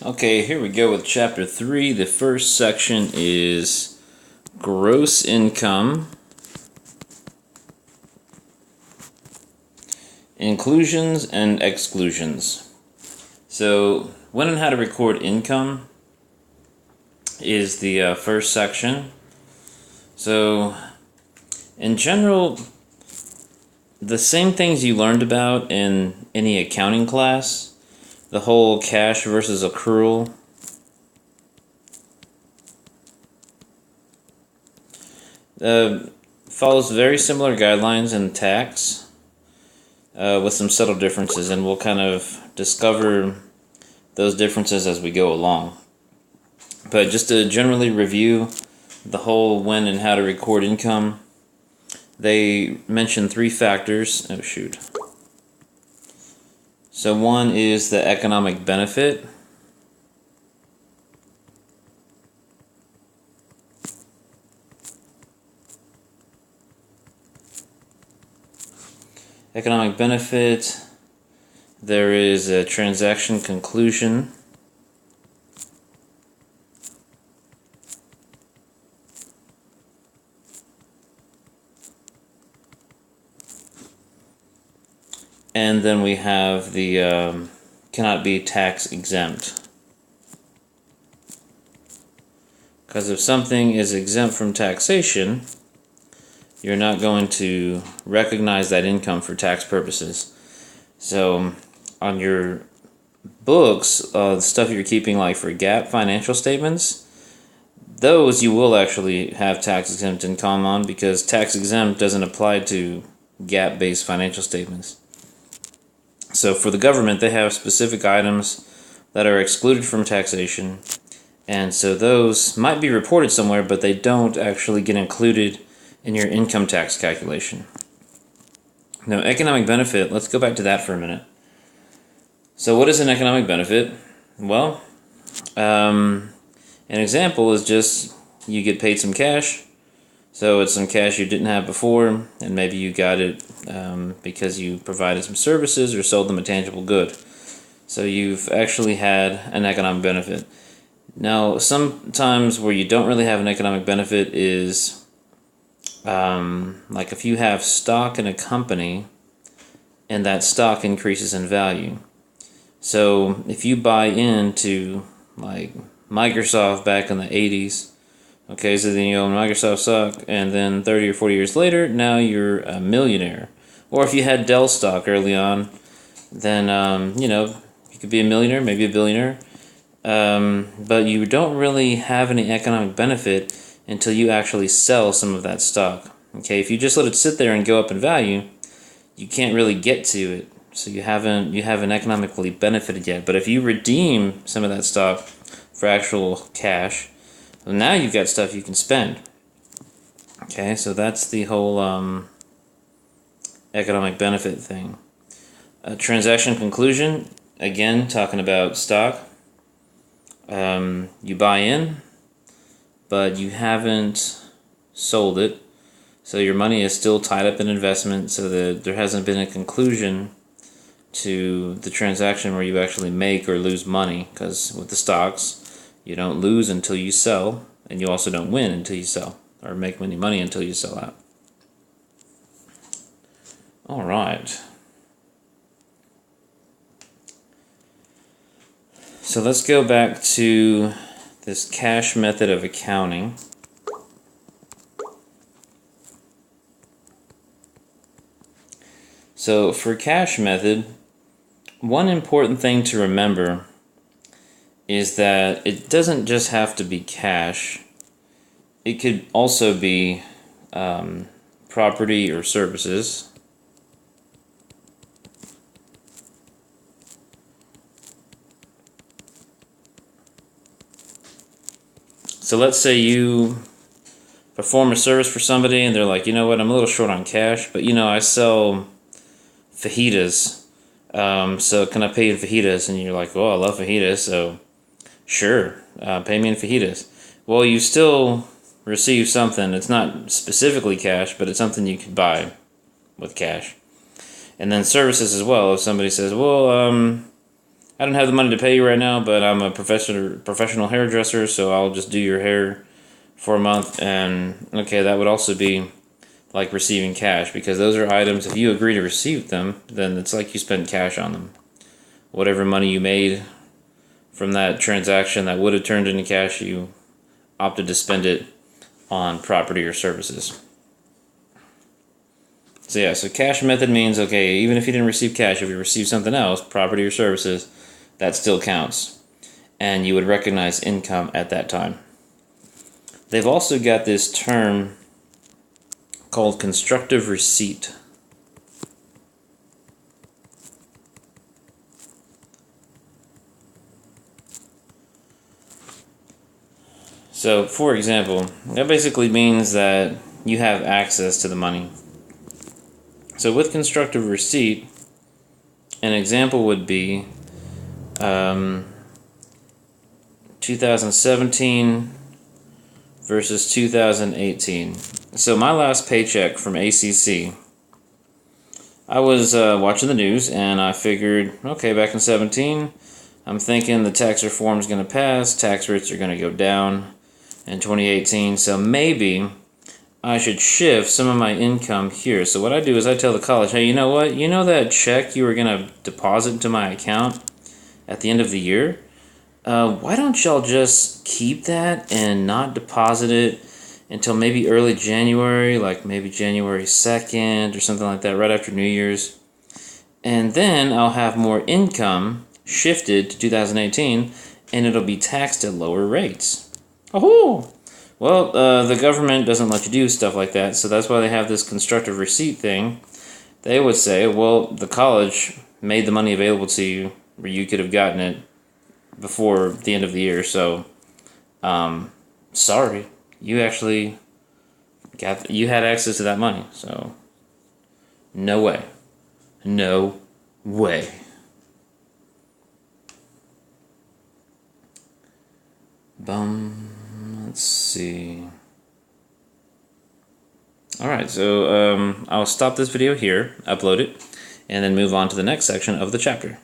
Okay, here we go with Chapter 3. The first section is gross income, inclusions and exclusions. So, when and how to record income is the first section. So, in general, the same things you learned about in any accounting class, the whole cash versus accrual, follows very similar guidelines in tax, with some subtle differences, and we'll kind of discover those differences as we go along. But just to generally review the whole when and how to record income, they mention three factors. Oh shoot. So one is the economic benefit. Economic benefit. There is a transaction conclusion. And then we have the cannot be tax exempt. Because if something is exempt from taxation, you're not going to recognize that income for tax purposes. So on your books, the stuff you're keeping like for GAAP financial statements, those you will actually have tax exempt income on, because tax exempt doesn't apply to GAAP-based financial statements. So for the government, they have specific items that are excluded from taxation, and so those might be reported somewhere, but they don't actually get included in your income tax calculation. Now, economic benefit, let's go back to that for a minute. So what is an economic benefit? Well, an example is just you get paid some cash. So it's some cash you didn't have before, and maybe you got it because you provided some services or sold them a tangible good. So you've actually had an economic benefit. Now, sometimes where you don't really have an economic benefit is like if you have stock in a company and that stock increases in value. So if you buy into like Microsoft back in the 80s, okay, so then you own Microsoft stock, and then 30 or 40 years later, now you're a millionaire. Or if you had Dell stock early on, then, you could be a millionaire, maybe a billionaire, but you don't really have any economic benefit until you actually sell some of that stock. Okay, if you just let it sit there and go up in value, you can't really get to it, so you haven't economically benefited yet. But if you redeem some of that stock for actual cash, well, now you've got stuff you can spend. Okay, so that's the whole economic benefit thing. Transaction conclusion, again, talking about stock. You buy in, but you haven't sold it, so your money is still tied up in investment, so that there hasn't been a conclusion to the transaction where you actually make or lose money, because with the stocks, you don't lose until you sell, and you also don't win until you sell, or make any money until you sell out. All right. So let's go back to this cash method of accounting. So for cash method, one important thing to remember is that it doesn't just have to be cash. It could also be property or services. So let's say you perform a service for somebody and they're like, you know what, I'm a little short on cash, but I sell fajitas. So can I pay in fajitas? And you're like, oh, I love fajitas, so sure, pay me in fajitas. Well, you still receive something. It's not specifically cash, but it's something you could buy with cash. And then services as well. If somebody says, well, I don't have the money to pay you right now, but I'm a professional hairdresser, so I'll just do your hair for a month. And okay, that would also be like receiving cash, because those are items, if you agree to receive them, then it's like you spent cash on them. Whatever money you made from that transaction that would have turned into cash, you opted to spend it on property or services. So yeah, so cash method means, okay, even if you didn't receive cash, if you received something else, property or services, that still counts. And you would recognize income at that time. They've also got this term called constructive receipt. So, for example, that basically means that you have access to the money. So with constructive receipt, an example would be 2017 versus 2018. So my last paycheck from ACC, I was watching the news and I figured, okay, back in 17, I'm thinking the tax reform is going to pass, tax rates are going to go down in 2018, so maybe I should shift some of my income here. So what I do is I tell the college, hey, you know what? You know that check you were going to deposit into my account at the end of the year? Why don't y'all just keep that and not deposit it until maybe early January, like maybe January 2nd or something like that, right after New Year's. And then I'll have more income shifted to 2018, and it'll be taxed at lower rates. Oh! Well, the government doesn't let you do stuff like that, so that's why they have this constructive receipt thing. They would say, well, the college made the money available to you, where you could have gotten it before the end of the year, so, sorry, you actually you had access to that money, so, no way. No way. Let's see. Alright, so I'll stop this video here, upload it, and then move on to the next section of the chapter.